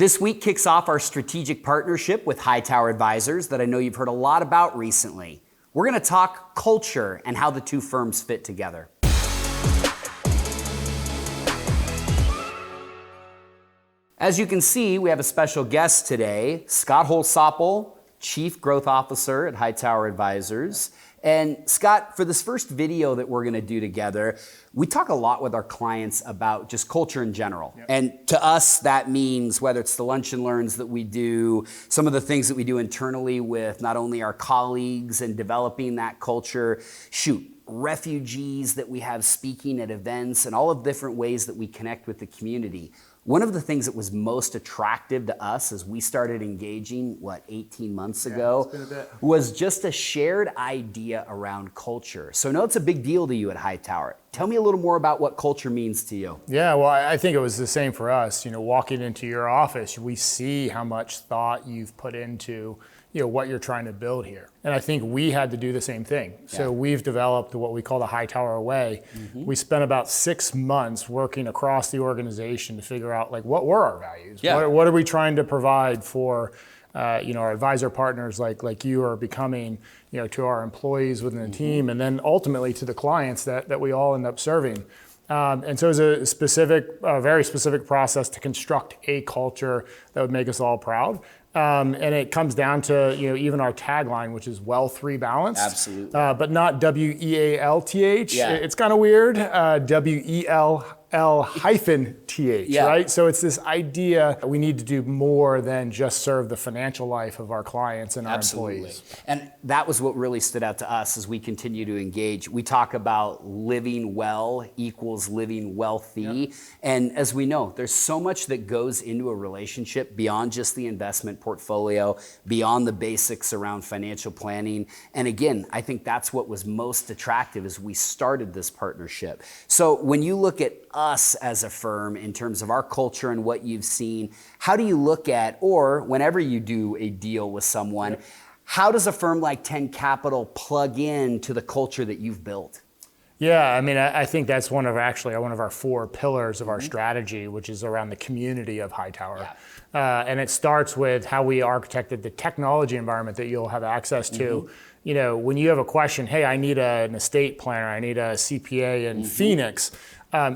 This week kicks off our strategic partnership with Hightower Advisors that I know you've heard a lot about recently. We're going to talk culture and how the two firms fit together. As you can see, we have a special guest today, Scott Holsopple, Chief Growth Officer at Hightower Advisors. And Scott, for this first video that we're going to do together, we talk a lot with our clients about just culture in general. Yep. And to us, that means whether it's the lunch and learns that we do, some of the things that we do internally with not only our colleagues and developing that culture, refugees that we have speaking at events and all of the different ways that we connect with the community. One of the things that was most attractive to us as we started engaging, 18 months ago, it's been a bit. Was just a shared idea around culture. So I know it's a big deal to you at Hightower. Tell me a little more about what culture means to you. Yeah, well, I think it was the same for us. Walking into your office, we see how much thought you've put into what you're trying to build here. And I think we had to do the same thing. Yeah. So we've developed what we call the Hightower Away. Mm-hmm. We spent about 6 months working across the organization to figure out what were our values? Yeah. What are we trying to provide for our advisor partners like you are becoming, to our employees within the mm-hmm. team, and then ultimately to the clients that we all end up serving. And so it was a very specific process to construct a culture that would make us all proud. And it comes down to even our tagline, which is wealth rebalanced. Absolutely. But not WEALTH. Yeah. It's kind of weird. WELL-TH, yeah. Right? So it's this idea we need to do more than just serve the financial life of our clients and our employees. And that was what really stood out to us as we continue to engage. We talk about living well equals living wealthy. Yep. And as we know, there's so much that goes into a relationship beyond just the investment portfolio, beyond the basics around financial planning. And again, I think that's what was most attractive as we started this partnership. So when you look at us as a firm in terms of our culture and what you've seen, how do you look at, or whenever you do a deal with someone, yep. How does a firm like 10 Capital plug in to the culture that you've built? Yeah, I think that's one of our 4 pillars of our strategy, which is around the community of Hightower. Yeah. And it starts with how we architected the technology environment that you'll have access to. Mm-hmm. When you have a question, hey, I need an estate planner, I need a CPA in mm-hmm. Phoenix,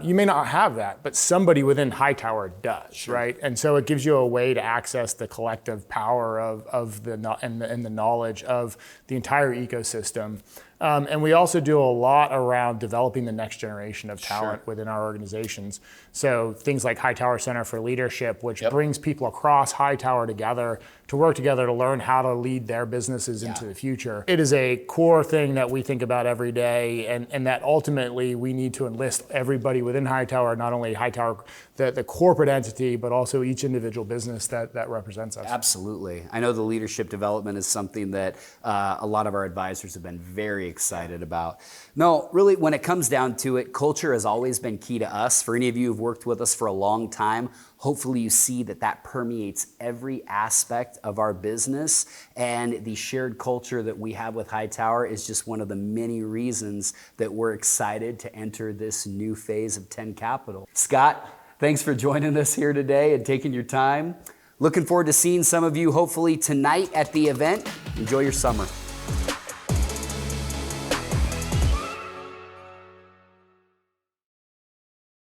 you may not have that, but somebody within Hightower does, sure. Right? And so it gives you a way to access the collective power of the knowledge of the entire ecosystem. And we also do a lot around developing the next generation of talent sure. within our organizations. So things like Hightower Center for Leadership, which yep. brings people across Hightower together to work together to learn how to lead their businesses yeah. into the future. It is a core thing that we think about every day, and that ultimately we need to enlist everybody within Hightower, not only Hightower, the corporate entity, but also each individual business that represents us. Absolutely. I know the leadership development is something that a lot of our advisors have been very excited about. No, really, when it comes down to it, culture has always been key to us. For any of you who've worked with us for a long time, hopefully you see that permeates every aspect of our business, and the shared culture that we have with Hightower is just one of the many reasons that we're excited to enter this new phase of 10 Capital. Scott, thanks for joining us here today and taking your time. Looking forward to seeing some of you hopefully tonight at the event. Enjoy your summer.